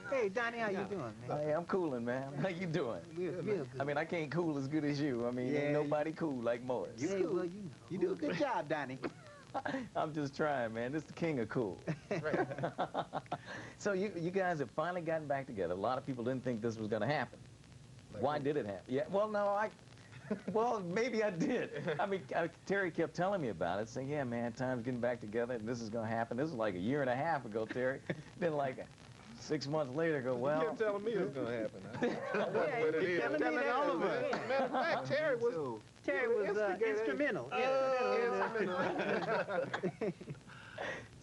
Hey, Donnie, how you doing, man? Hey, I'm coolin', man. How you doing? Real good. I mean, I can't cool as good as you. I mean, ain't nobody cool like Morris. Hey, well, you know. You do a good job, Donnie. I'm just trying, man. This is the king of cool. Right. So you guys have finally gotten back together. A lot of people didn't think this was going to happen. Like Why did it happen? Yeah, well, no, well, maybe I did. I mean, Terry kept telling me about it, saying, yeah, man, time's getting back together, and this is going to happen. This was like a year and a half ago, Terry. Then like 6 months later, go, well. You kept telling me it was going to happen. Yeah, you kept telling me all of us. Matter of fact, Terry was instrumental.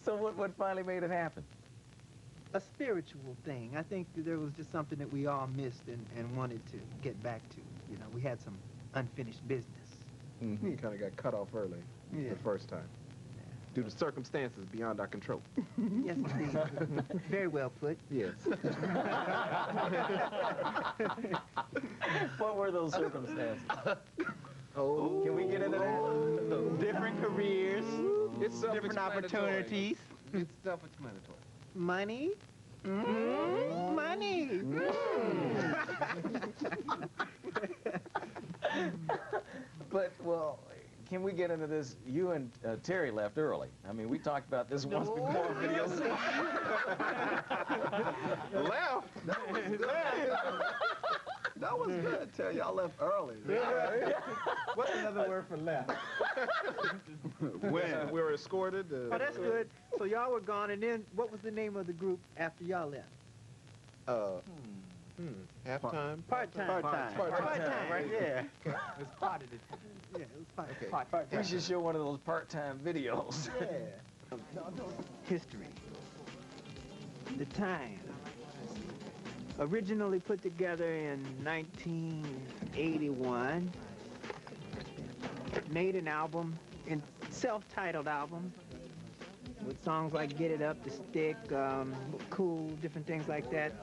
So what finally made it happen? A spiritual thing. I think there was just something that we all missed and wanted to get back to. You know, we had some unfinished business. Mm-hmm. Kind of got cut off early the first time. Due to circumstances beyond our control. Yes, indeed. Very well put. Yes. What were those circumstances? Oh. Can we get into that? Different careers, It's different opportunities. It's self-explanatory. Money. Money. But, well, can we get into this? You and Terry left early. I mean, we talked about this once before videos. Left? That was good, Terry. Y'all left early. What's another word for left? When? We were escorted. Oh, that's good. So y'all were gone, and then what was the name of the group after y'all left? Halftime? Part-time. Part-time, right? Yeah. It's part of it. Yeah, it was Okay. part-time. We should show one of those part-time videos. Yeah. History. The time. Originally put together in 1981. Made an album, self-titled album, with songs like Get It Up, The Stick, Cool, different things like that.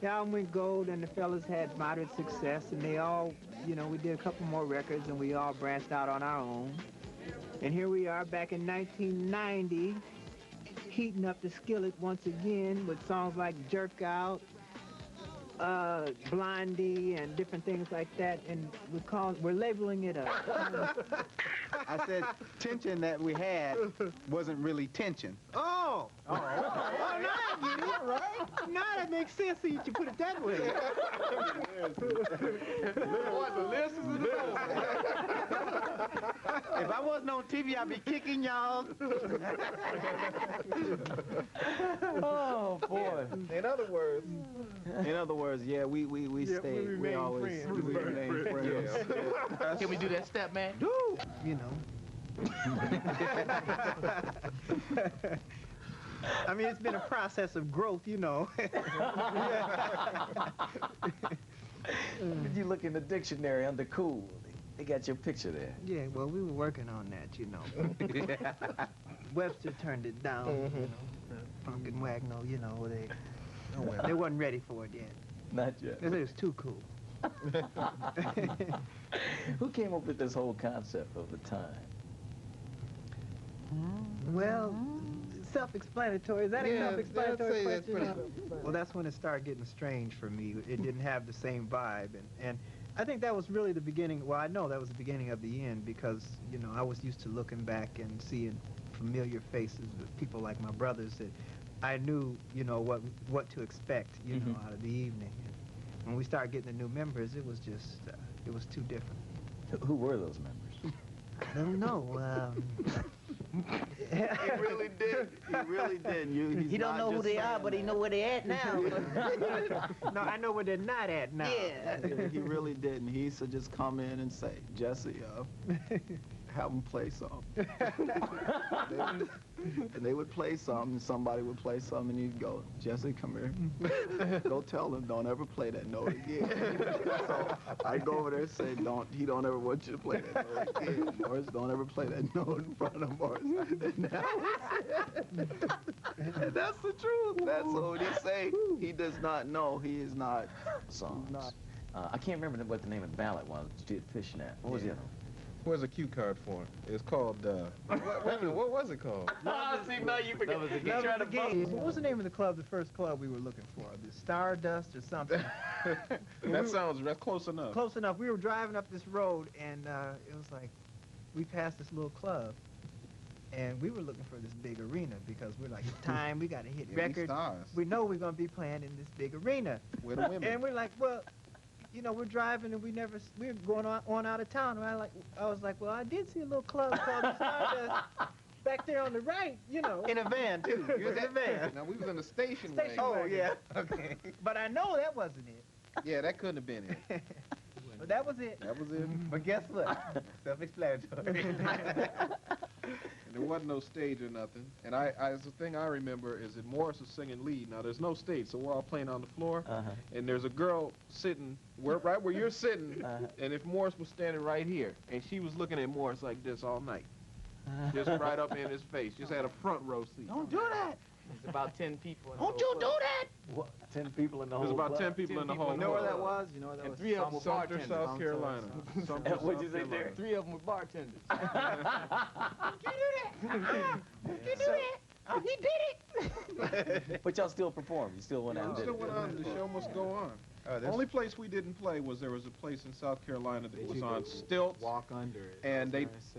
The album went gold, and the fellas had moderate success, and they all, you know, we did a couple more records, and we all branched out on our own. And here we are back in 1990, heating up the skillet once again with songs like Jerk Out, Blondie, and different things like that, and we're labeling it up. I said tension that we had wasn't really tension. Oh, now I get it, right? Now that makes sense that you put it that way. What, the list is in the If I wasn't on TV, I'd be kicking y'all. Oh, boy. In other words, Yeah, we stayed. We always remained friends. yeah. Can we do that step, man? You know. I mean, it's been a process of growth, you know. Did you look in the dictionary under cool? They got your picture there. Yeah, well, we were working on that, you know. Webster turned it down, you know. Funk and Wagnall, you know, they wasn't ready for it yet. Not yet. They said it was too cool. Who came up with this whole concept of the time? Well, self-explanatory. Is that a self-explanatory I'd say that's question? pretty Well, that's when it started getting strange for me. It didn't have the same vibe, and I think that was really the beginning. Well, I know that was the beginning of the end, because, you know, I was used to looking back and seeing familiar faces with people like my brothers that I knew, you know, what to expect, you know, out of the evening. And when we started getting the new members, it was just, it was too different. Who were those members? I don't know. He really did. He really did. He don't know who they are, but he know where they at now. No, I know where they're not at now. Yeah. He really did, and he used to just come in and say, Jesse, have them play something. And they would play something, and somebody would play something, and he'd go, Jesse, come here. Go tell them, don't ever play that note again. So I'd go over there and say, he don't ever want you to play that note again. Morris, don't ever play that note in front of Morris. And that's the truth. That's what he say. He does not know. He is not Songs. I can't remember what the name of the ballad was. You did Fishnet. What was the other one? Where's a cue card for? It's called, wait a minute, what was it called? See, now you forget. Love is the game. What was the name of the club, the first club we were looking for? The Stardust or something? That's close enough. Close enough. We were driving up this road, and it was like, we passed this little club, and we were looking for this big arena because we're like, time, we got to hit records. Stars. We know we're going to be playing in this big arena. With the women. And we're like, well, you know, we're driving and we're going on out of town. And I was like, well, I did see a little club called the Stardust back there on the right, you know. In a van, too. You was in a van. Now, we was in the station Station wagon. wagon. Yeah. Okay. But I know that wasn't it. Yeah, that couldn't have been it. But that was it. That was it. But guess what? Self-explanatory. And there wasn't no stage or nothing. And the thing I remember is that Morris was singing lead. Now, there's no stage, so we're all playing on the floor. And there's a girl sitting right where you're sitting. And if Morris was standing right here, and she was looking at Morris like this all night. Just right up in his face. Just had a front row seat. Don't do that. There's about 10 people. Don't you do that. What? 10 people in the whole There's about club? 10 people in the whole You know where club. that was? You know where that And was? 3 of them were Sumter, bartenders. South Carolina. Sumter, What'd you South say, Carolina. Derek? 3 of them were bartenders. Oh, he did it. But y'all still performed. You still went out and We did still it. went on. The show must go on. The only place we didn't play was there was a place in South Carolina that was on stilts. Walk under it. And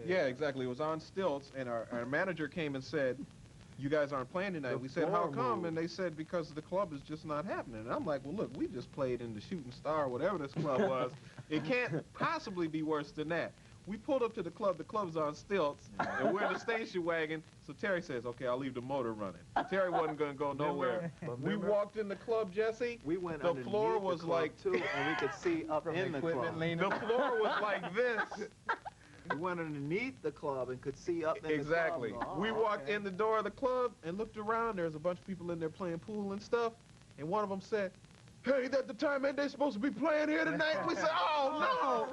yeah, exactly. It was on stilts, and our manager came and said, "You guys aren't playing tonight." We said, "How come?" And they said, "Because the club is just not happening." And I'm like, "Well, look, we just played in the Shooting Star, whatever this club was. It can't possibly be worse than that." We pulled up to the club's on stilts, and we're in the station wagon. So Terry says, "Okay, I'll leave the motor running." Terry wasn't going to go nowhere. We walked in the club, Jesse. We went The floor was the club like too, and we could see up in the club. the floor was like this. We went underneath the club and could see up in Exactly. the club. We walked in the door of the club and looked around. There's a bunch of people in there playing pool and stuff. And one of them said, "Hey, that the time ain't they supposed to be playing here tonight?" We said, "Oh,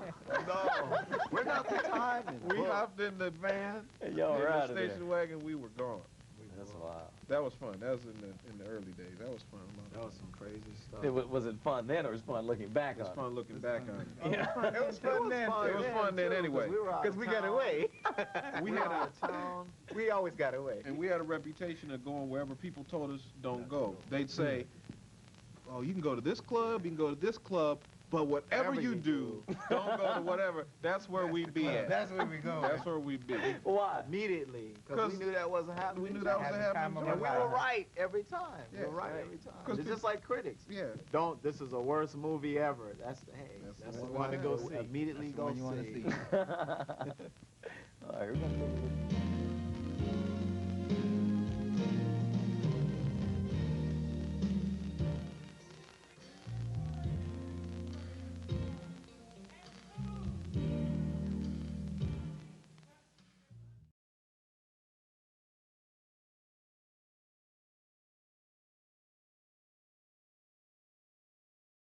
No, we're not the time. no." We hopped in the van, Hey, y'all in were the out of there. station wagon. We were gone. That's wild. That was fun. That was in the early days. That was fun. That was some crazy stuff. Was it fun then, or was it fun looking back It was on fun looking back on it. it? It was fun then. It was fun then anyway. Because we got away. We had a We always got away. And we had a reputation of going wherever people told us don't go. They'd say, "Oh, you can go to this club, you can go to this club, but whatever you do, don't go to whatever." That's where we be at. That's where we go. That's where we be. Why? Immediately, because we knew that wasn't happening. We knew that wasn't happening. And we were right every time. Yeah. We were right every time. 'Cause It's just like critics. Yeah. This is the worst movie ever. That's the one to go see. Immediately go see. All right, we're gonna